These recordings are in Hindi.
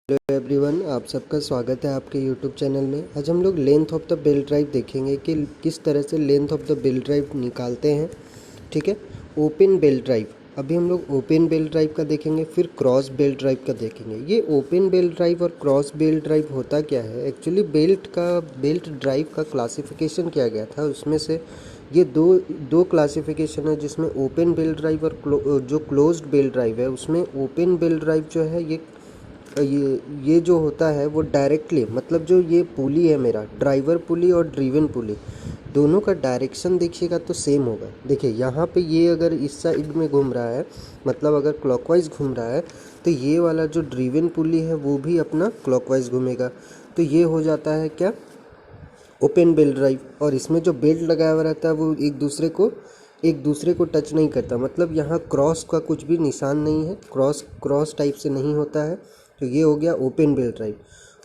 हेलो एवरीवन, आप सबका स्वागत है आपके यूट्यूब चैनल में। आज हम लोग length of the belt drive देखेंगे कि किस तरह से length of the belt drive निकालते हैं। ठीक है, ओपन बेल्ट ड्राइव। अभी हम लोग ओपन बेल्ट ड्राइव का देखेंगे, फिर क्रॉस बेल्ट ड्राइव का देखेंगे। ये ओपन बेल्ट ड्राइव और क्रॉस बेल्ट ड्राइव होता क्या है? एक्चुअली बेल्ट ड्राइव का क्लासिफिकेशन किया गया था, उसमें से ये दो क्लासिफिकेशन है, जिसमें ओपन बेल्ट ड्राइव और जो क्लोज्ड बेल्ट ड्राइव है, उसमें ओपन बेल्ट ड्राइव जो है ये जो होता है वो डायरेक्टली, मतलब जो ये पुली है मेरा, ड्राइवर पुली और ड्रिवन पुली, दोनों का डायरेक्शन देखिएगा तो सेम होगा। देखिए यहाँ पे ये अगर इस साइड में घूम रहा है, मतलब अगर क्लॉकवाइज घूम रहा है, तो ये वाला जो ड्रिवन पुली है वो भी अपना क्लॉकवाइज घूमेगा। तो ये हो जाता है क्या? Open belt drive. और इसमें जो बेल्ट लगाया हुआ रहता है वो एक दूसरे को टच नहीं करता, मतलब यहाँ क्रॉस का कुछ भी निशान नहीं है, क्रॉस टाइप से नहीं होता है। तो ये हो गया ओपन बेल्ट ड्राइव।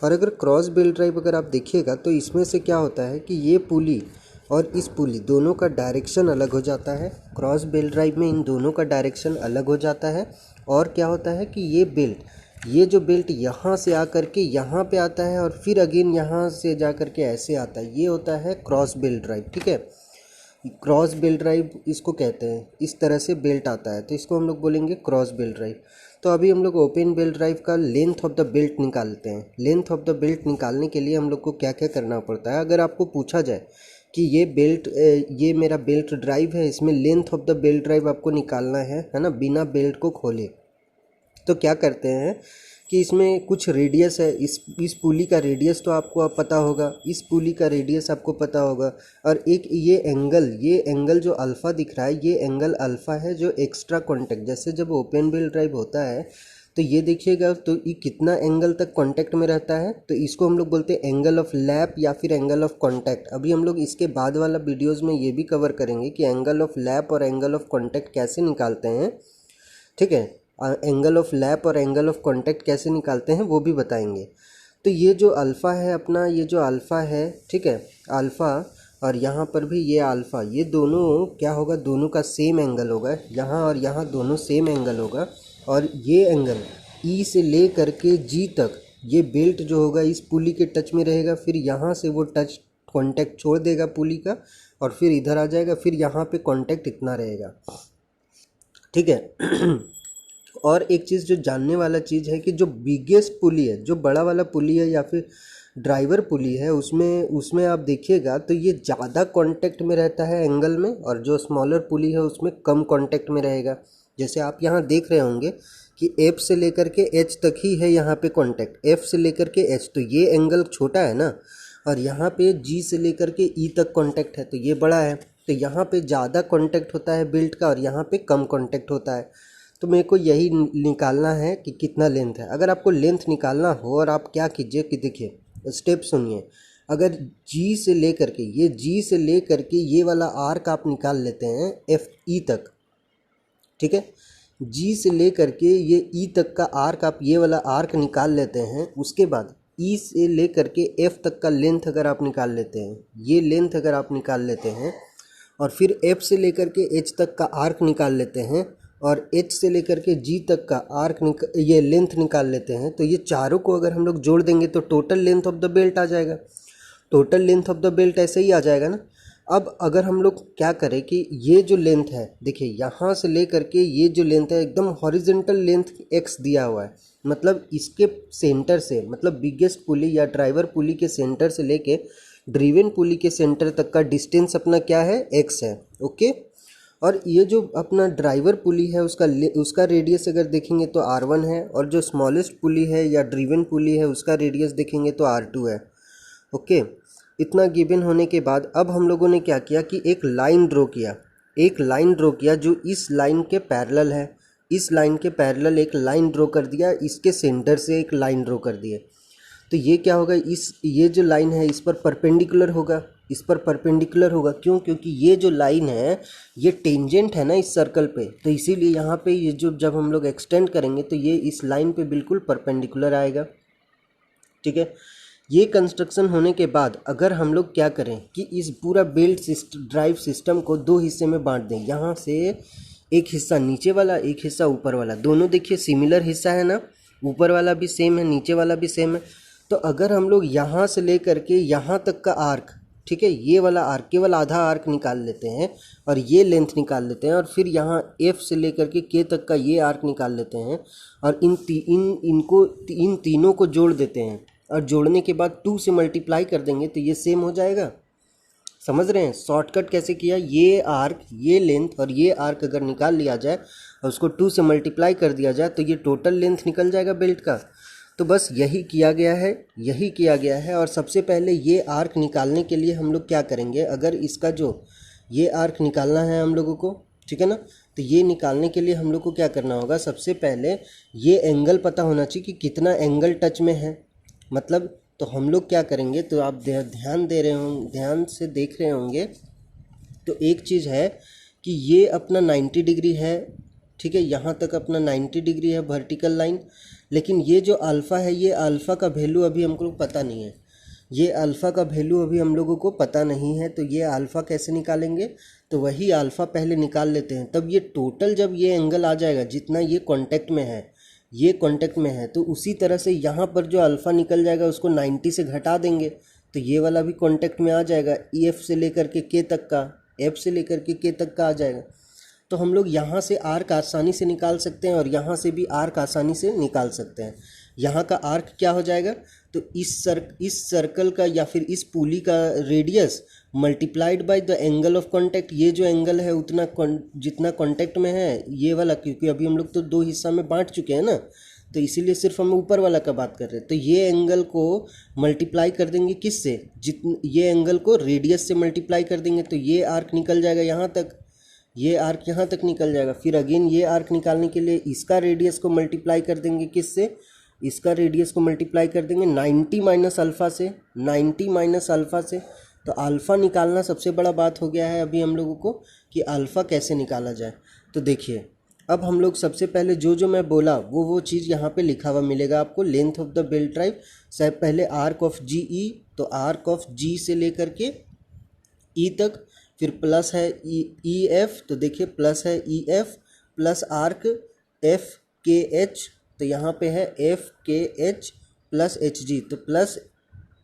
और अगर क्रॉस बेल्ट ड्राइव अगर आप देखिएगा तो इसमें से क्या होता है कि ये पुली और इस पुली दोनों का डायरेक्शन अलग हो जाता है। क्रॉस बेल्ट ड्राइव में इन दोनों का डायरेक्शन अलग हो जाता है। और क्या होता है कि ये जो बेल्ट यहाँ से आकर के यहाँ पे आता है और फिर अगेन यहाँ से जा कर के ऐसे आता है, ये होता है क्रॉस बेल्ट ड्राइव। ठीक है, क्रॉस बेल्ट ड्राइव इसको कहते हैं। इस तरह से बेल्ट आता है तो इसको हम लोग बोलेंगे क्रॉस बेल्ट ड्राइव। तो अभी हम लोग ओपन बेल्ट ड्राइव का लेंथ ऑफ द बेल्ट निकालते हैं। लेंथ ऑफ द बेल्ट निकालने के लिए हम लोग को क्या क्या करना पड़ता है? अगर आपको पूछा जाए कि ये मेरा बेल्ट ड्राइव है, इसमें length of the belt drive आपको निकालना है ना, बिना बेल्ट को खोले, तो क्या करते हैं कि इसमें कुछ रेडियस है। इस पुली का रेडियस तो आपको अब पता होगा, इस पुली का रेडियस आपको पता होगा। और एक ये एंगल जो अल्फ़ा दिख रहा है, ये एंगल अल्फ़ा है जो एक्स्ट्रा कांटेक्ट, जैसे जब ओपन बेल्ट ड्राइव होता है तो ये देखिएगा तो ये कितना एंगल तक कांटेक्ट में रहता है, तो इसको हम लोग बोलते हैं एंगल ऑफ लैप या फिर एंगल ऑफ कांटेक्ट। अभी हम लोग इसके बाद वाला वीडियोज़ में ये भी कवर करेंगे कि एंगल ऑफ लैप और एंगल ऑफ कांटेक्ट कैसे निकालते हैं। ठीक है, एंगल ऑफ लैप और एंगल ऑफ कांटेक्ट कैसे निकालते हैं वो भी बताएंगे। तो ये जो अल्फ़ा है अपना, ये जो अल्फ़ा है, ठीक है, अल्फ़ा, और यहाँ पर भी ये अल्फ़ा, ये दोनों क्या होगा? दोनों का सेम एंगल होगा। यहाँ और यहाँ दोनों सेम एंगल होगा। और ये एंगल ई से ले करके जी तक ये बेल्ट जो होगा इस पुली के टच में रहेगा। फिर यहाँ से वो टच कांटेक्ट छोड़ देगा पुली का और फिर इधर आ जाएगा, फिर यहाँ पे कांटेक्ट इतना रहेगा। ठीक है। और एक चीज़ जो जानने वाला चीज़ है कि जो बिगेस्ट पुली है, जो बड़ा वाला पुली है या फिर ड्राइवर पुली है, उसमें आप देखिएगा तो ये ज़्यादा कांटेक्ट में रहता है एंगल में, और जो स्मॉलर पुली है उसमें कम कांटेक्ट में रहेगा। जैसे आप यहाँ देख रहे होंगे कि F से लेकर के H तक ही है यहाँ पे कांटेक्ट, F से लेकर के H, तो ये एंगल छोटा है ना। और यहाँ पे G से लेकर के E तक कांटेक्ट है तो ये बड़ा है। तो यहाँ पे ज़्यादा कांटेक्ट होता है बेल्ट का और यहाँ पे कम कांटेक्ट होता है। तो मेरे को यही निकालना है कि कितना लेंथ है। अगर आपको लेंथ निकालना हो और आप क्या कीजिए कि देखिए, स्टेप सुनिए। अगर G से लेकर के ये वाला आर्क आप निकाल लेते हैं FE तक, ठीक है, G से लेकर के ये E तक का आर्क आप ये वाला आर्क निकाल लेते हैं। उसके बाद E से लेकर के F तक का लेंथ अगर आप निकाल लेते हैं, ये लेंथ अगर आप निकाल लेते हैं, और फिर F से लेकर के H तक का आर्क निकाल लेते हैं, और H से लेकर के G तक का ये लेंथ निकाल लेते हैं, तो ये चारों को अगर हम लोग जोड़ देंगे तो total length of the belt आ जाएगा। Total length of the belt ऐसे ही आ जाएगा ना। अब अगर हम लोग क्या करें कि ये जो लेंथ है, देखिए यहाँ से लेकर के ये जो लेंथ है एकदम हॉरिजेंटल लेंथ x दिया हुआ है, मतलब इसके सेंटर से, मतलब बिगेस्ट पुली या ड्राइवर पुली के सेंटर से लेके ड्रिवन पुली के सेंटर तक का डिस्टेंस अपना क्या है? x है। ओके। और ये जो अपना ड्राइवर पुली है उसका रेडियस अगर देखेंगे तो r1 है, और जो स्मॉलेस्ट पुली है या ड्रिवन पुली है उसका रेडियस देखेंगे तो r2 है। ओके। इतना गिवन होने के बाद अब हम लोगों ने क्या किया कि एक लाइन ड्रॉ किया जो इस लाइन के पैरेलल है। इस लाइन के पैरेलल एक लाइन ड्रॉ कर दिया, इसके सेंटर से एक लाइन ड्रॉ कर दिए। तो ये क्या होगा? ये जो लाइन है इस पर परपेंडिकुलर होगा, क्यों? क्योंकि ये जो लाइन है ये टेंजेंट है ना इस सर्कल पे, तो इसीलिए यहाँ पे ये जो जब हम लोग एक्सटेंड करेंगे तो ये इस लाइन पे बिल्कुल परपेंडिकुलर आएगा। ठीक है। ये कंस्ट्रक्शन होने के बाद अगर हम लोग क्या करें कि इस पूरा बेल्ट ड्राइव सिस्टम को दो हिस्से में बांट दें। यहाँ से एक हिस्सा नीचे वाला, एक हिस्सा ऊपर वाला, दोनों देखिए सिमिलर हिस्सा है ना। ऊपर वाला भी सेम है, नीचे वाला भी सेम है। तो अगर हम लोग यहाँ से लेकर के यहाँ तक का आर्क, ठीक है, ये वाला आर्क केवल आधा आर्क निकाल लेते हैं और ये लेंथ निकाल लेते हैं, और फिर यहाँ F से लेकर के K तक का ये आर्क निकाल लेते हैं और इन तीनों को जोड़ देते हैं, और जोड़ने के बाद 2 से मल्टीप्लाई कर देंगे तो ये सेम हो जाएगा। समझ रहे हैं शॉर्टकट कैसे किया? ये आर्क, ये लेंथ और ये आर्क अगर निकाल लिया जाए और उसको 2 से मल्टीप्लाई कर दिया जाए तो ये टोटल लेंथ निकल जाएगा बेल्ट का। तो बस यही किया गया है, यही किया गया है। और सबसे पहले ये आर्क निकालने के लिए हम लोग क्या करेंगे, अगर इसका जो ये आर्क निकालना है हम लोगों को, ठीक है ना, तो ये निकालने के लिए हम लोग को क्या करना होगा, सबसे पहले ये एंगल पता होना चाहिए कि कितना एंगल टच में है। मतलब तो हम लोग क्या करेंगे, तो आप ध्यान दे रहे होंगे, ध्यान से देख रहे होंगे, तो एक चीज़ है कि ये अपना 90 डिग्री है, ठीक है, यहाँ तक अपना 90 डिग्री है वर्टिकल लाइन। लेकिन ये जो अल्फ़ा है, ये अल्फ़ा का वैल्यू अभी हमको पता नहीं है, ये अल्फ़ा का वैल्यू अभी हम लोगों को पता नहीं है। तो ये अल्फ़ा कैसे निकालेंगे, तो वही अल्फ़ा पहले निकाल लेते हैं। तब ये टोटल जब ये एंगल आ जाएगा, जितना ये कांटेक्ट में है, ये कांटेक्ट में है, तो उसी तरह से यहाँ पर जो अल्फ़ा निकल जाएगा उसको 90 से घटा देंगे तो ये वाला भी कांटेक्ट में आ जाएगा। F से लेकर के K तक का, F से लेकर के K तक का आ जाएगा। तो हम लोग यहाँ से आर्क आसानी से निकाल सकते हैं और यहाँ से भी आर्क आसानी से निकाल सकते हैं। यहाँ का आर्क क्या हो जाएगा, तो इस सर्कल का या फिर इस पुली का radius multiplied by the angle of contact. ये जो एंगल है उतना जितना कांटेक्ट में है ये वाला, क्योंकि अभी हम लोग तो 2 हिस्सा में बांट चुके हैं ना, तो इसीलिए सिर्फ हम ऊपर वाला का बात कर रहे हैं। तो ये एंगल को मल्टीप्लाई कर देंगे किससे, ये एंगल को रेडियस से मल्टीप्लाई कर देंगे तो ये आर्क निकल जाएगा यहाँ तक, ये आर्क यहाँ तक निकल जाएगा। फिर अगेन ये आर्क निकालने के लिए इसका रेडियस को मल्टीप्लाई कर देंगे किससे, इसका रेडियस को मल्टीप्लाई कर देंगे 90 माइनस अल्फ़ा से, 90 माइनस अल्फ़ा से। तो अल्फ़ा निकालना सबसे बड़ा बात हो गया है अभी हम लोगों को कि अल्फ़ा कैसे निकाला जाए। तो देखिए अब हम लोग सबसे पहले जो मैं बोला वो चीज़ यहाँ पे लिखा हुआ मिलेगा आपको। Length of the belt drive से पहले आर्क ऑफ जी ई, तो आर्क ऑफ जी से लेकर के ई तक, फिर प्लस है ई एफ, तो देखिए प्लस है E F, plus arc F के एच, तो यहाँ पे है एफ के एच प्लस एच जी, तो प्लस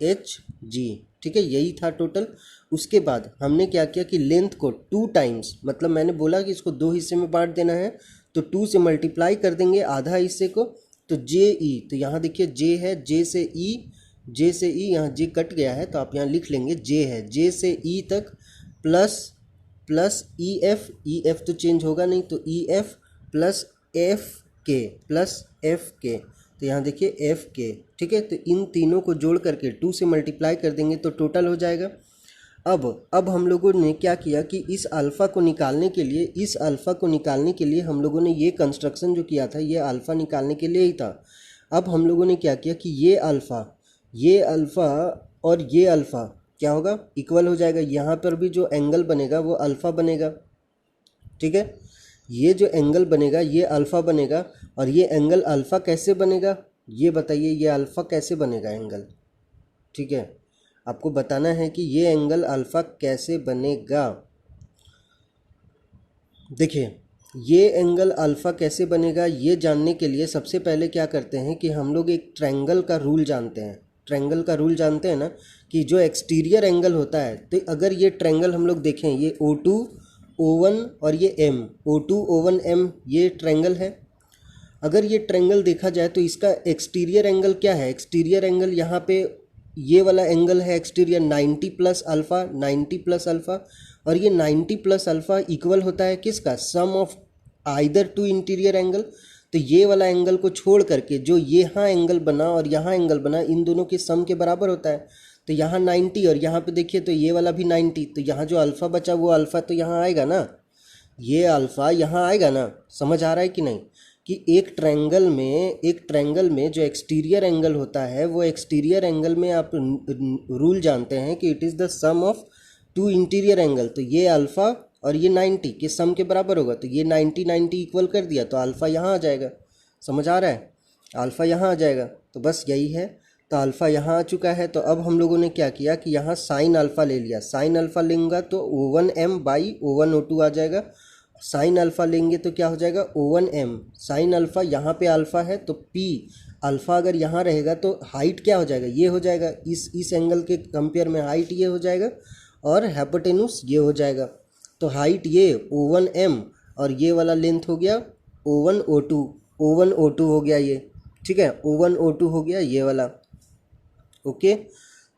एच जी, ठीक है, यही था टोटल। उसके बाद हमने क्या किया कि लेंथ को 2 टाइम्स, मतलब मैंने बोला कि इसको 2 हिस्से में बांट देना है, तो 2 से मल्टीप्लाई कर देंगे आधा हिस्से को, तो जे ई, तो यहाँ देखिए जे है, जे से ई, जे से ई, यहाँ जे कट गया है तो आप यहाँ लिख लेंगे जे है, जे से ई तक प्लस ई एफ तो चेंज होगा नहीं, तो ई एफ प्लस एफ के प्लस एफ के, तो यहाँ देखिए एफ के, ठीक है। तो इन तीनों को जोड़ करके 2 से मल्टीप्लाई कर देंगे तो टोटल हो जाएगा। अब हम लोगों ने क्या किया कि इस अल्फ़ा को निकालने के लिए हम लोगों ने ये कंस्ट्रक्शन जो किया था ये अल्फ़ा निकालने के लिए ही था। अब हम लोगों ने क्या किया कि ये अल्फ़ा और ये अल्फ़ा क्या होगा, इक्वल हो जाएगा। यहाँ पर भी जो एंगल बनेगा वो अल्फ़ा बनेगा, ठीक है, ये जो एंगल बनेगा ये अल्फ़ा बनेगा। और ये एंगल अल्फ़ा कैसे बनेगा ये बताइए, ये अल्फ़ा कैसे बनेगा एंगल, ठीक है, आपको बताना है कि ये एंगल अल्फ़ा कैसे बनेगा। देखिए ये एंगल अल्फ़ा कैसे बनेगा ये जानने के लिए सबसे पहले क्या करते हैं कि हम लोग एक ट्रायंगल का रूल जानते हैं। ट्रायंगल का रूल जानते हैं ना कि जो एक्सटीरियर एंगल होता है, तो अगर ये ट्रायंगल हम लोग देखें, ये O2 O1 और ये M, O2 O1 M ये ट्रायंगल है। अगर ये ट्रायंगल देखा जाए तो इसका एक्सटीरियर एंगल क्या है, एक्सटीरियर एंगल यहाँ पे ये वाला एंगल है exterior 90 plus alpha, 90 plus alpha, और ये 90 प्लस अल्फ़ा इक्वल होता है किसका, सम ऑफ आइदर 2 इंटीरियर एंगल। तो ये वाला एंगल को छोड़ करके जो यहाँ एंगल बना और यहाँ एंगल बना, इन दोनों के सम के बराबर होता है। तो यहाँ 90 और यहाँ पे देखिए तो ये वाला भी 90, तो यहाँ जो अल्फ़ा बचा वो अल्फ़ा तो यहाँ आएगा ना, ये अल्फ़ा यहाँ आएगा ना। समझ आ रहा है कि नहीं कि एक ट्रायंगल में जो एक्सटीरियर एंगल होता है वो एक्सटीरियर एंगल में आप रूल जानते हैं कि it is the sum of 2 interior angle. तो ये अल्फ़ा और ये 90 के सम के बराबर होगा, तो ये 90 इक्वल कर दिया तो अल्फ़ा यहाँ आ जाएगा। समझ आ रहा है, अल्फ़ा यहाँ आ जाएगा। तो बस यही है, तो अल्फ़ा यहाँ आ चुका है। तो अब हम लोगों ने क्या किया कि यहाँ साइन अल्फ़ा ले लिया, साइन अल्फ़ा लेंगे तो O1M बाई O1 O2 आ जाएगा। साइन अल्फ़ा लेंगे तो क्या हो जाएगा O1M, साइन अल्फ़ा यहाँ पे अल्फ़ा है तो P अल्फ़ा अगर यहाँ रहेगा तो हाइट क्या हो जाएगा, ये हो जाएगा, इस एंगल के कंपेयर में हाइट ये हो जाएगा और हाइपोटेन्यूस ये हो जाएगा। तो हाइट ये O1m और ये वाला लेंथ हो गया O1 O2 हो गया ये, ठीक है, O1 O2 हो गया ये वाला। ओके,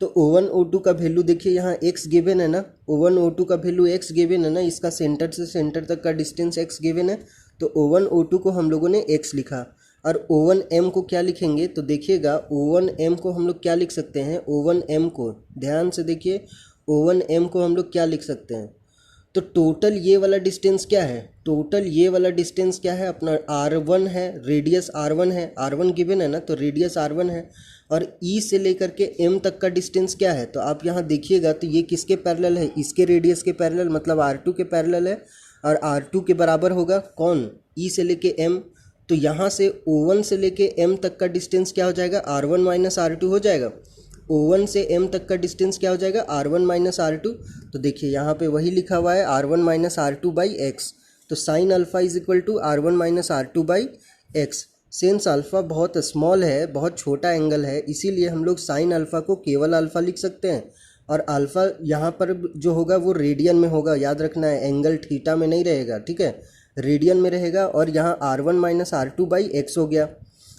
तो O1 O2 का वैल्यू देखिए यहाँ x गिवन है ना, O1 O2 का वैल्यू x गिवन है ना, इसका सेंटर से सेंटर तक का डिस्टेंस x गिवन है, तो O1 O2 को हम लोगों ने x लिखा। और O1m को क्या लिखेंगे, तो देखिएगा O1m को हम लोग क्या लिख सकते हैं, O1m को ध्यान से देखिए, O1m को हम लोग क्या लिख सकते हैं, तो टोटल ये वाला डिस्टेंस क्या है, टोटल ये वाला डिस्टेंस क्या है अपना R1 है, रेडियस R1 है, R1 गिवन है ना, तो रेडियस R1 है, और E से लेकर के M तक का डिस्टेंस क्या है, तो आप यहाँ देखिएगा तो ये किसके पैरेलल है, इसके रेडियस के पैरेलल, मतलब R2 के पैरेलल है, और R2 के बराबर होगा कौन, E से लेके M। तो यहाँ से O1 से लेके M तक का डिस्टेंस क्या हो जाएगा, R1 माइनस R2 हो जाएगा। O1 से M तक का डिस्टेंस क्या हो जाएगा, R1 माइनस R2। तो देखिए यहाँ पे वही लिखा हुआ है R1 minus R2 by X, तो sine alpha is equal to R1 minus R2 by X. Since alpha बहुत स्मॉल है, बहुत छोटा एंगल है, इसीलिए हम लोग साइन अल्फ़ा को केवल अल्फ़ा लिख सकते हैं, और अल्फ़ा यहाँ पर जो होगा वो रेडियन में होगा, याद रखना है, एंगल थीटा में नहीं रहेगा, ठीक है, रेडियन में रहेगा। और यहाँ R1 minus R2 by x हो गया।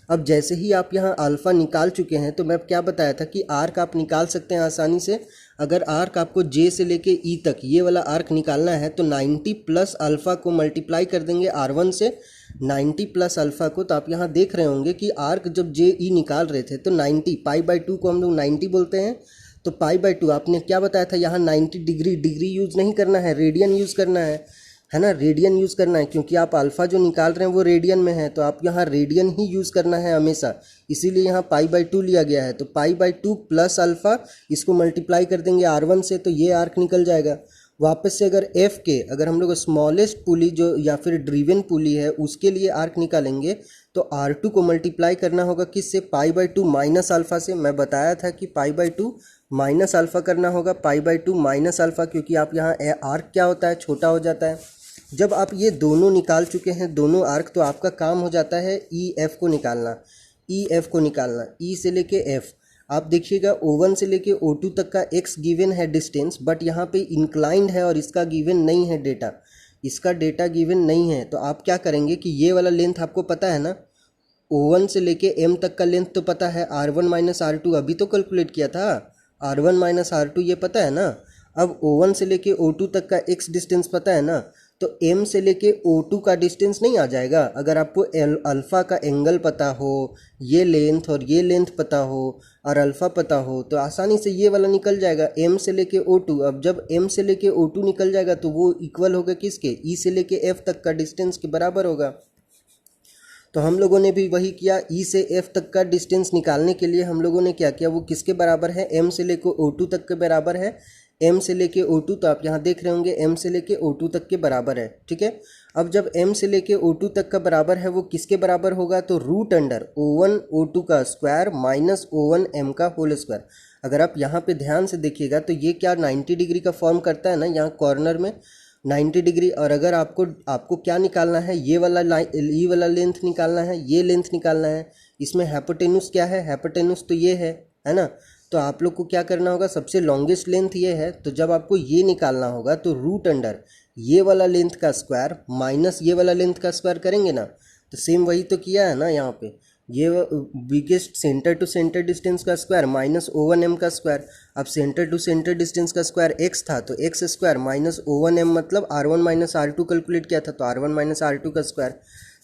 अब जैसे ही आप यहाँ अल्फ़ा निकाल चुके हैं, तो मैं क्या बताया था कि आर्क आप निकाल सकते हैं आसानी से। अगर आर्क आपको जे से लेके ई तक ये वाला आर्क निकालना है, तो 90 प्लस अल्फ़ा को मल्टीप्लाई कर देंगे R1 से, 90 प्लस अल्फ़ा को। तो आप यहाँ देख रहे होंगे कि आर्क जब जे ई निकाल रहे थे तो 90 पाई/2 को हम लोग 90 बोलते हैं, तो पाई/2 आपने क्या बताया था, यहाँ 90 डिग्री यूज़ नहीं करना है, रेडियन यूज़ करना है ना, रेडियन यूज़ करना है, क्योंकि आप अल्फ़ा जो निकाल रहे हैं वो रेडियन में है, तो आप यहाँ रेडियन ही यूज़ करना है हमेशा, इसीलिए यहाँ पाई/2 लिया गया है। तो पाई/2 प्लस अल्फ़ा, इसको मल्टीप्लाई कर देंगे R1 से, तो ये आर्क निकल जाएगा। वापस से अगर F के, अगर हम लोग स्मॉलेस्ट पुली जो या फिर ड्रीवन पुली है उसके लिए आर्क निकालेंगे, तो R2 को मल्टीप्लाई करना होगा किससे, पाई/2 माइनस अल्फ़ा से। मैं बताया था कि पाई/2 माइनस अल्फ़ा करना होगा, पाई/2 माइनस अल्फ़ा, क्योंकि आप यहाँ आर्क क्या होता है, छोटा हो जाता है। जब आप ये दोनों निकाल चुके हैं, दोनों आर्क, तो आपका काम हो जाता है EF को निकालना, EF को निकालना, E से लेके F। आप देखिएगा O1 से लेके O2 तक का x गिवन है डिस्टेंस, बट यहाँ पे इंक्लाइंड है और इसका गिवन नहीं है डेटा, इसका डेटा गिवन नहीं है। तो आप क्या करेंगे कि ये वाला लेंथ आपको पता है ना, O1 से लेके M तक का लेंथ तो पता है, R1 माइनस R2 अभी तो कैलकुलेट किया था, R1 माइनस R2 ये पता है ना। अब O1 से लेके O2 तक का x डिस्टेंस पता है ना, तो M से लेके O2 का डिस्टेंस नहीं आ जाएगा। अगर आपको अल्फ़ा का एंगल पता हो, ये लेंथ और ये लेंथ पता हो, और अल्फ़ा पता हो, तो आसानी से ये वाला निकल जाएगा, M से लेके O2। अब जब M से लेके O2 निकल जाएगा तो वो इक्वल होगा किसके, E से लेके F तक का डिस्टेंस के बराबर होगा। तो हम लोगों ने भी वही किया, E से F तक का डिस्टेंस निकालने के लिए हम लोगों ने क्या किया, वो किसके बराबर है, M से लेके O2 तक के बराबर है, M से लेके O2। तो आप यहाँ देख रहे होंगे M से लेके O2 तक के बराबर है, ठीक है। अब जब M से लेके O2 तक का बराबर है, वो किसके बराबर होगा, तो रूट अंडर O1 O2 का स्क्वायर माइनस O1 M का होल स्क्वायर। अगर आप यहाँ पे ध्यान से देखिएगा तो ये क्या 90 डिग्री का फॉर्म करता है ना, यहाँ कॉर्नर में 90 डिग्री। और अगर आपको क्या निकालना है, ये वाला लेंथ निकालना है, ये लेंथ निकालना है। इसमें हाइपोटेन्यूस क्या है, हाइपोटेन्यूस तो ये है ना। तो आप लोग को क्या करना होगा, सबसे लॉन्गेस्ट लेंथ ये है, तो जब आपको ये निकालना होगा तो रूट अंडर ये वाला लेंथ का स्क्वायर माइनस ये वाला लेंथ का स्क्वायर करेंगे ना। तो सेम वही तो किया है ना, यहाँ पे ये biggest centre to centre distance का स्क्वायर माइनस O1M का स्क्वायर। अब सेंटर टू सेंटर डिस्टेंस का स्क्वायर x था, तो x स्क्वायर माइनस O1M मतलब R1 माइनस R2 कैलकुलेट किया था, तो R1 माइनस R2 का स्क्वायर।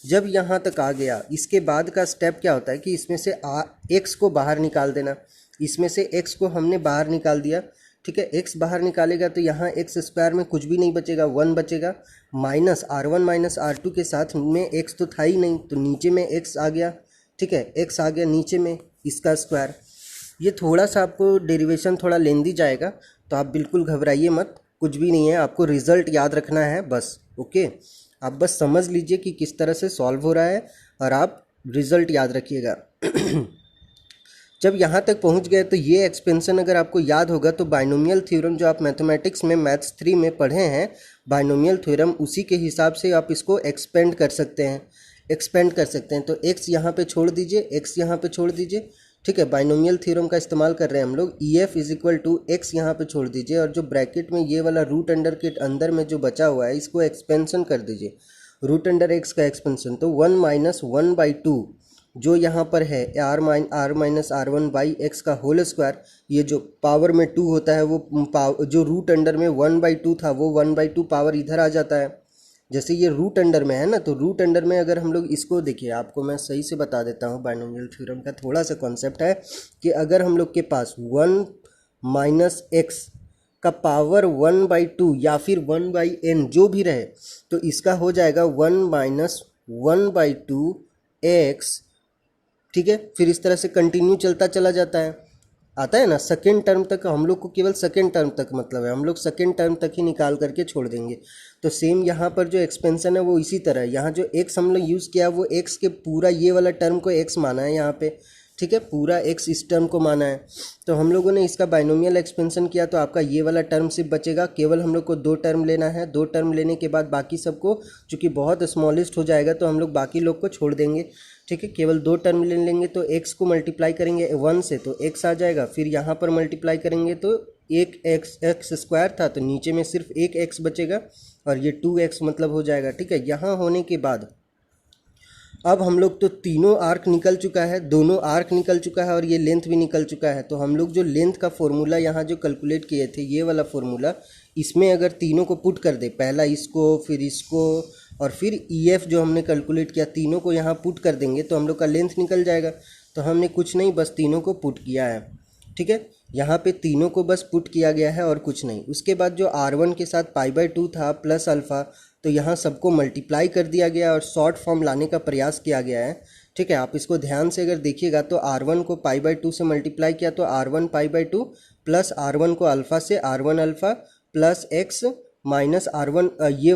जब यहाँ तक आ गया, इसके बाद का स्टेप क्या होता है कि इसमें से x को बाहर निकाल देना। इसमें से x को हमने बाहर निकाल दिया, ठीक है। x बाहर निकालेगा तो यहाँ x स्क्वायर में कुछ भी नहीं बचेगा, 1 बचेगा, माइनस R1 माइनस R2 के साथ में x तो था ही नहीं, तो नीचे में x आ गया, ठीक है, x आ गया नीचे में, इसका स्क्वायर। ये थोड़ा सा आपको डेरिवेशन थोड़ा लेंदी जाएगा, तो आप बिल्कुल घबराइए मत, कुछ भी नहीं है, आपको रिज़ल्ट याद रखना है बस। ओके, आप बस समझ लीजिए कि किस तरह से सॉल्व हो रहा है और आप रिज़ल्ट याद रखिएगा। जब यहाँ तक पहुँच गए तो ये एक्सपेंशन अगर आपको याद होगा तो बाइनोमियल थ्योरम जो आप मैथमेटिक्स में मैथ्स 3 में पढ़े हैं, बाइनोमियल थ्योरम, उसी के हिसाब से आप इसको एक्सपेंड कर सकते हैं। एक्सपेंड कर सकते हैं। तो x यहाँ पे छोड़ दीजिए, x यहाँ पे छोड़ दीजिए, ठीक है। बाइनोमियल थ्योरम का इस्तेमाल कर रहे हैं हम लोग। EF is equal to x यहाँ पे छोड़ दीजिए, और जो ब्रैकेट में ये वाला रूट अंडर के अंदर में जो बचा हुआ है इसको एक्सपेंशन कर दीजिए, रूट अंडर एक्स का एक्सपेंशन। तो 1 माइनस 1/2 जो यहाँ पर है r minus r one by x का होल स्क्वायर, ये जो पावर में 2 होता है वो जो रूट अंडर में 1/2 था वो 1/2 पावर इधर आ जाता है। जैसे ये रूट अंडर में है ना, तो रूट अंडर में अगर हम लोग इसको देखिए, आपको मैं सही से बता देता हूँ, बाइनोमियल थ्योरम का थोड़ा सा कॉन्सेप्ट है कि अगर हम लोग के पास 1 माइनस एक्स का पावर 1/2 या फिर 1/n जो भी रहे, तो इसका हो जाएगा 1 माइनस 1/2 एक्स, ठीक है। फिर इस तरह से कंटिन्यू चलता चला जाता है, आता है ना सेकेंड टर्म तक। हम लोग को केवल सेकेंड टर्म तक मतलब है, हम लोग सेकेंड टर्म तक ही निकाल करके छोड़ देंगे। तो सेम यहाँ पर जो एक्सपेंशन है वो इसी तरह है। यहाँ जो एक्स हम लोग यूज़ किया वो एक्स के पूरा ये वाला टर्म को एक्स माना है यहाँ पे, ठीक है, पूरा एक्स इस टर्म को माना है। तो हम लोगों ने इसका बाइनोमियल एक्सपेंशन किया तो आपका ये वाला टर्म सिर्फ बचेगा। केवल हम लोग को 2 टर्म लेना है, 2 टर्म लेने के बाद बाकी सबको, चूँकि बहुत स्मॉलेस्ट हो जाएगा तो हम लोग बाकी लोग को छोड़ देंगे, ठीक है। केवल 2 टर्म ले लेंगे तो x को मल्टीप्लाई करेंगे 1 से तो x आ जाएगा, फिर यहाँ पर मल्टीप्लाई करेंगे तो एक x स्क्वायर था तो नीचे में सिर्फ एक x बचेगा और ये 2x मतलब हो जाएगा, ठीक है। यहाँ होने के बाद अब हम लोग तो तीनों आर्क निकल चुका है, दोनों आर्क निकल चुका है और ये लेंथ भी निकल चुका है। तो हम लोग जो लेंथ का फॉर्मूला यहाँ जो कैलकुलेट किए थे, ये वाला फॉर्मूला, इसमें अगर तीनों को पुट कर दे, पहला इसको फिर इसको और फिर EF जो हमने कैलकुलेट किया, तीनों को यहाँ पुट कर देंगे तो हम लोग का लेंथ निकल जाएगा। तो हमने कुछ नहीं, बस तीनों को पुट किया है, ठीक है। यहाँ पे तीनों को बस पुट किया गया है और कुछ नहीं। उसके बाद जो R1 के साथ π/2 था प्लस अल्फ़ा, तो यहाँ सबको मल्टीप्लाई कर दिया गया और शॉर्ट फॉर्म लाने का प्रयास किया गया है, ठीक है। आप इसको ध्यान से अगर देखिएगा तो R1 को π/2 से मल्टीप्लाई किया तो R1 π/2 प्लस R1 को अल्फ़ा से R1 alpha plus x minus R1, ये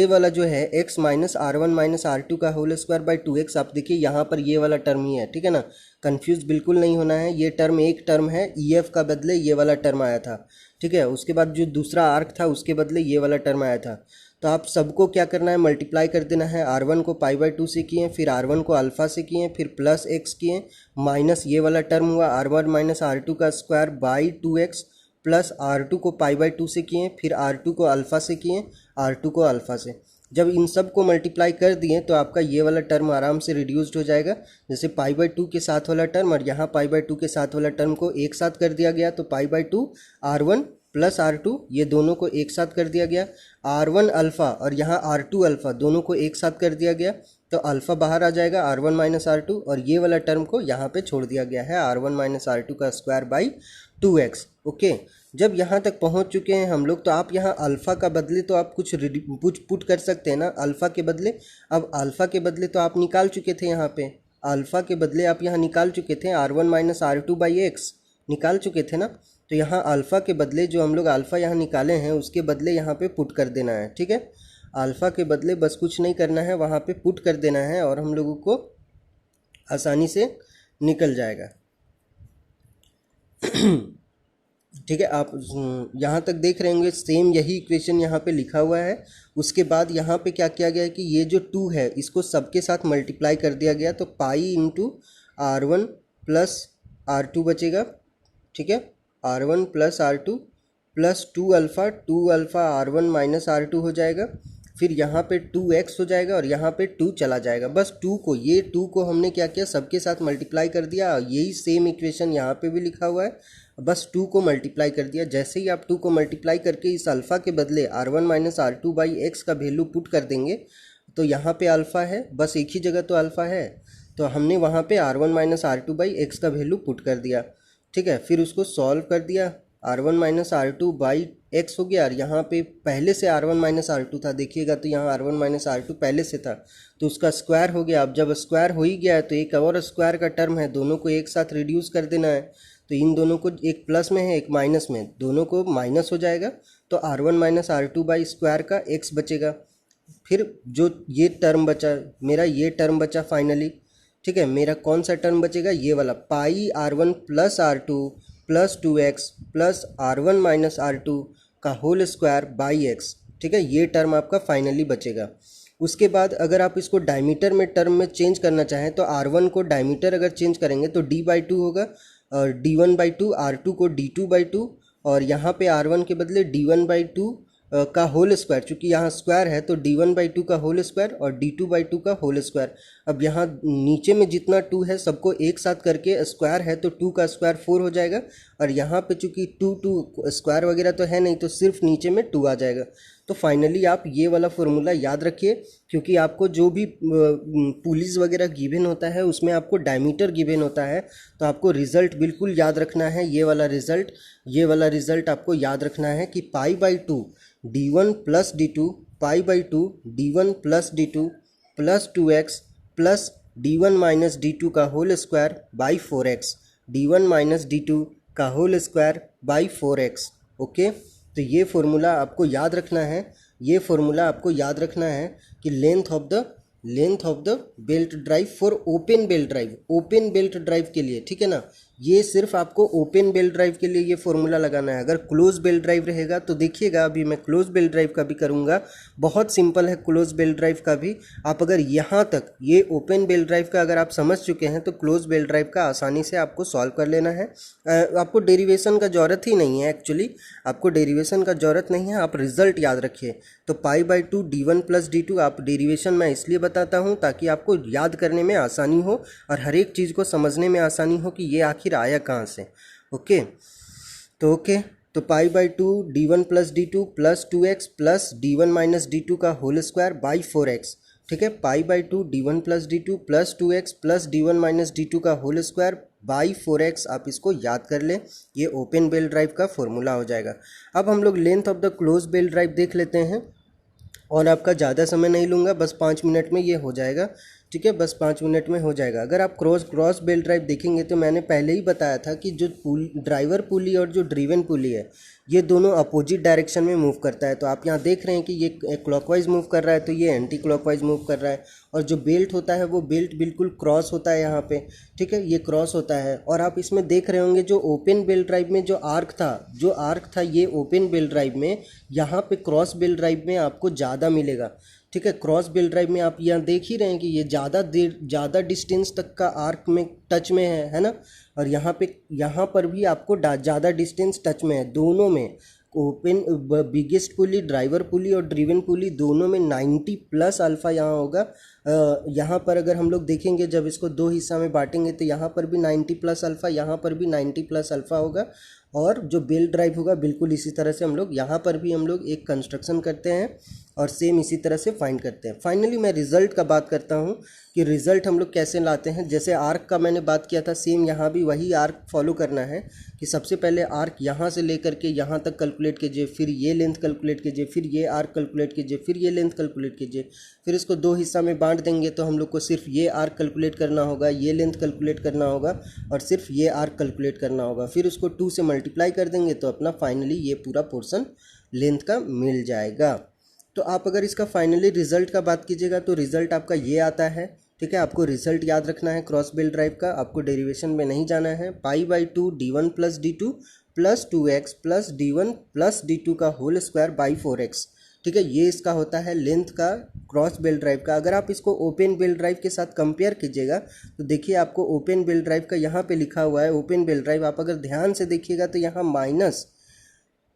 वाला जो है x minus R1 minus R2 का होल स्क्वायर बाई 2x। आप देखिए यहाँ पर ये वाला टर्म ही है, ठीक है ना, कंफ्यूज बिल्कुल नहीं होना है। ये टर्म एक टर्म है, EF का बदले ये वाला टर्म आया था, ठीक है। उसके बाद जो दूसरा आर्क था उसके बदले ये वाला टर्म आया था। तो आप सबको क्या करना है, मल्टीप्लाई कर देना है। R1 को π/2 से किए, फिर R1 को अल्फ़ा से किए, फिर प्लस x किए, माइनस ये वाला टर्म हुआ R1 माइनस R2 का square by 2x, plus R2 को π/2 से किए, फिर R2 को अल्फ़ा से किए, R2 को अल्फ़ा से। जब इन सब को मल्टीप्लाई कर दिए तो आपका ये वाला टर्म आराम से रिड्यूस्ड हो जाएगा। जैसे π/2 के साथ वाला टर्म और यहाँ π/2 के साथ वाला टर्म को एक साथ कर दिया गया तो π/2 R1 प्लस R2 ये दोनों को एक साथ कर दिया गया। R1 अल्फ़ा और यहाँ R2 अल्फ़ा दोनों को एक साथ कर दिया गया तो अल्फ़ा बाहर आ जाएगा R1 माइनस R2, और ये वाला टर्म को यहाँ पे छोड़ दिया गया है R1 माइनस R2 का स्क्वायर बाई 2x। ओके, जब यहाँ तक पहुँच चुके हैं हम लोग तो आप यहाँ अल्फ़ा का बदले तो आप कुछ पुट कर सकते हैं ना अल्फ़ा के बदले। अब अल्फ़ा के बदले तो आप निकाल चुके थे, यहाँ पे अल्फ़ा के बदले आप यहाँ निकाल चुके थे R1 minus R2 by x निकाल चुके थे ना। तो यहाँ अल्फ़ा के बदले जो हम लोग अल्फ़ा यहाँ निकाले हैं उसके बदले यहाँ पे पुट कर देना है, ठीक है। अल्फ़ा के बदले बस कुछ नहीं करना है, वहाँ पे पुट कर देना है और हम लोगों को आसानी से निकल जाएगा। ठीक है, आप यहाँ तक देख रहे होंगे सेम यही इक्वेशन यहाँ पे लिखा हुआ है। उसके बाद यहाँ पे क्या किया गया है कि ये जो 2 है इसको सबके साथ मल्टीप्लाई कर दिया गया तो pi into R1 plus R2 बचेगा, ठीक है। R1 plus R2 plus 2 alpha R1 minus R2 हो जाएगा। फिर यहाँ पे 2x हो जाएगा और यहाँ पे 2 चला जाएगा। बस 2 को हमने क्या किया, सबके साथ मल्टीप्लाई कर दिया। यही सेम इक्वेशन यहाँ पे भी लिखा हुआ है, बस 2 को मल्टीप्लाई कर दिया। जैसे ही आप 2 को मल्टीप्लाई करके इस अल्फ़ा के बदले R1 minus R2 by x का वैल्यू पुट कर देंगे तो यहाँ पे अल्फ़ा है, बस एक ही जगह तो अल्फ़ा है, तो हमने वहाँ पे R1 minus R2 by x का वैल्यू पुट कर दिया, ठीक है। फिर उसको सॉल्व कर दिया, R1 minus R2 by x हो गया और यहाँ पे पहले से R1 माइनस R2 था, देखिएगा तो यहाँ R1 माइनस R2 पहले से था तो उसका स्क्वायर हो गया। अब जब स्क्वायर हो ही गया है तो एक और स्क्वायर का टर्म है, दोनों को एक साथ रिड्यूस कर देना है। तो इन दोनों को, एक प्लस में है एक माइनस में, दोनों को माइनस हो जाएगा तो R1 minus R2 by square का x बचेगा। फिर जो ये टर्म बचा मेरा, ये टर्म बचा फाइनली, ठीक है। मेरा कौन सा टर्म बचेगा, ये वाला पाई R1 plus R2 plus 2x plus R1 minus R2 का होल स्क्वायर बाई x, ठीक है। ये टर्म आपका फाइनली बचेगा। उसके बाद अगर आप इसको डायमीटर में टर्म में चेंज करना चाहें तो R1 को डायमीटर अगर चेंज करेंगे तो D/2 होगा, और D1/2, R2 को D2/2, और यहाँ पे R1 के बदले D1/2 का होल स्क्वायर, चूँकि यहाँ स्क्वायर है तो D1/2 का होल स्क्वायर और D2/2 का होल स्क्वायर। अब यहाँ नीचे में जितना 2 है सबको एक साथ करके स्क्वायर है तो 2 का स्क्वायर 4 हो जाएगा, और यहाँ पे चूँकि 2 स्क्वायर वगैरह तो है नहीं तो सिर्फ नीचे में 2 आ जाएगा। तो फाइनली आप ये वाला फॉर्मूला याद रखिए, क्योंकि आपको जो भी पुलीज वगैरह गिवन होता है उसमें आपको डायमीटर गिवन होता है, तो आपको रिजल्ट बिल्कुल याद रखना है। ये वाला रिजल्ट आपको याद रखना है कि π/2 d1 plus d2, π/2 d1 plus d2 plus 2x plus d1 minus d2 का whole square by 4x, d1 minus d2 का whole square by 4x। Okay, तो ये फॉर्मूला आपको याद रखना है, ये फॉर्मूला आपको याद रखना है कि length of the belt drive for open belt drive के लिए, ठीक है ना। ये सिर्फ आपको ओपन बेल्ट ड्राइव के लिए ये फॉर्मूला लगाना है। अगर क्लोज बेल्ट ड्राइव रहेगा तो देखिएगा, अभी मैं क्लोज बेल्ट ड्राइव का भी करूँगा, बहुत सिंपल है क्लोज बेल्ट ड्राइव का भी। आप अगर यहाँ तक ये ओपन बेल्ट ड्राइव का अगर आप समझ चुके हैं तो क्लोज बेल्ट ड्राइव का आसानी से आपको सॉल्व कर लेना है। आपको डेरिवेशन का ज़रूरत ही नहीं है, एक्चुअली आपको डेरिवेशन का ज़रूरत नहीं है, आप रिजल्ट याद रखिए। तो π/2 d1 प्लस d2, आप डेरिवेशन मैं इसलिए बताता हूँ ताकि आपको याद करने में आसानी हो और हर एक चीज़ को समझने में आसानी हो कि ये आखिर आया कहाँ से। ओके, तो π/2 d1 plus d2 plus 2x plus d1 minus d2 का होल स्क्वायर बाई 4x, ठीक है। π/2 d1 plus d2 plus 2x plus d1 minus d2 का होल स्क्वायर बाई 4x, आप इसको याद कर लें, ये ओपन बेल्ट ड्राइव का फॉर्मूला हो जाएगा। अब हम लोग length of the close belt drive देख लेते हैं, और आपका ज़्यादा समय नहीं लूँगा, बस 5 मिनट में ये हो जाएगा, ठीक है, बस 5 मिनट में हो जाएगा। अगर आप क्रॉस बेल्ट ड्राइव देखेंगे तो मैंने पहले ही बताया था कि जो ड्राइवर पुली और जो ड्रिवन पुली है ये दोनों अपोजिट डायरेक्शन में मूव करता है। तो आप यहाँ देख रहे हैं कि ये क्लॉकवाइज मूव कर रहा है तो ये एंटी क्लॉकवाइज मूव कर रहा है, और जो बेल्ट होता है वो बेल्ट बिल्कुल क्रॉस होता है यहाँ पे, ठीक है, ये क्रॉस होता है। और आप इसमें देख रहे होंगे जो ओपन बेल्ट ड्राइव में जो आर्क था ये ओपन बेल्ट ड्राइव में, यहाँ पे क्रॉस बेल्ट ड्राइव में आपको ज़्यादा मिलेगा, ठीक है। क्रॉस बेल्ट ड्राइव में आप यहाँ देख ही रहे हैं कि ये ज़्यादा डिस्टेंस तक का आर्क में टच में है ना, और यहाँ पर भी आपको ज़्यादा डिस्टेंस टच में है। दोनों में ओपन बिगेस्ट पुली, ड्राइवर पुली और ड्रिवन पुली दोनों में 90 प्लस अल्फ़ा यहाँ होगा। यहाँ पर अगर हम लोग देखेंगे जब इसको दो हिस्सा में बांटेंगे तो यहाँ पर भी 90 प्लस अल्फ़ा, यहाँ पर भी 90 प्लस अल्फ़ा होगा, और जो बेल्ट ड्राइव होगा बिल्कुल इसी तरह से हम लोग यहाँ पर भी हम लोग एक कंस्ट्रक्शन करते हैं और सेम इसी तरह से फाइंड करते हैं। फाइनली मैं रिज़ल्ट का बात करता हूँ कि रिज़ल्ट हम लोग कैसे लाते हैं। जैसे आर्क का मैंने बात किया था, सेम यहाँ भी वही आर्क फॉलो करना है कि सबसे पहले आर्क यहाँ से लेकर के यहाँ तक कैलकुलेट कीजिए, फिर ये लेंथ कैलकुलेट कीजिए, फिर ये आर्क कैलकुलेट कीजिए, फिर ये लेंथ कैलकुलेट कीजिए, फिर इसको दो हिस्सा में बांट देंगे तो हम लोग को सिर्फ ये आर्क कैलकुलेट करना होगा, ये लेंथ कैलकुलेट करना होगा और सिर्फ ये आर्क कैलकुलेट करना होगा। फिर उसको 2 से मल्टीप्लाई कर देंगे तो अपना फाइनली ये पूरा पोर्शन लेंथ का मिल जाएगा। तो आप अगर इसका फाइनली रिजल्ट का बात कीजिएगा तो रिजल्ट आपका ये आता है, ठीक है। आपको रिजल्ट याद रखना है क्रॉस बेल्ट ड्राइव का, आपको डेरिवेशन में नहीं जाना है। π/2 d1 plus d2 plus 2x plus d1 plus d2 का होल स्क्वायर बाई 4x, ठीक है। ये इसका होता है लेंथ का क्रॉस बेल्ट ड्राइव का। अगर आप इसको ओपन बेल्ट ड्राइव के साथ कंपेयर कीजिएगा तो देखिए आपको ओपन बेल्ट ड्राइव का यहाँ पे लिखा हुआ है ओपन बेल्ट ड्राइव, आप अगर ध्यान से देखिएगा तो यहाँ माइनस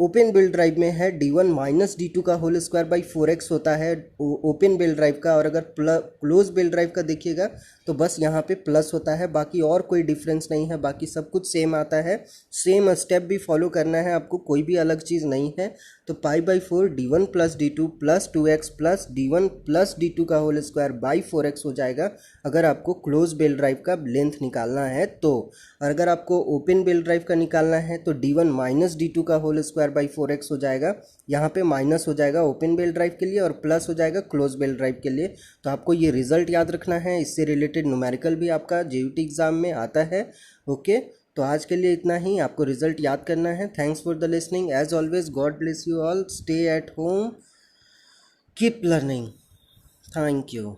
ओपन बेल्ट ड्राइव में है d1 माइनस d2 का होल स्क्वायर बाई 4x होता है ओपन बेल्ट ड्राइव का, और अगर क्लोज बेल्ट ड्राइव का देखिएगा तो बस यहाँ पे प्लस होता है, बाकी और कोई डिफरेंस नहीं है, बाकी सब कुछ सेम आता है। सेम स्टेप भी फॉलो करना है आपको, कोई भी अलग चीज़ नहीं है। तो π/4 d1 plus d2 plus 2x plus d1 plus d2 का होल स्क्वायर बाई 4x हो जाएगा अगर आपको क्लोज बेल्ट ड्राइव का लेंथ निकालना है तो। और अगर आपको ओपन बेल्ट ड्राइव का निकालना है तो d1 माइनस d2 का होल स्क्वायर बाई 4x हो जाएगा, यहाँ पे माइनस हो जाएगा ओपन बेल्ट ड्राइव के लिए और प्लस हो जाएगा क्लोज बेल्ट ड्राइव के लिए। तो आपको ये रिजल्ट याद रखना है, इससे रिलेटेड न्यूमेरिकल भी आपका JUT एग्ज़ाम में आता है। ओके, तो आज के लिए इतना ही, आपको रिजल्ट याद करना है। Thanks for the listening, as always God bless you all, stay at home, keep learning, thank you.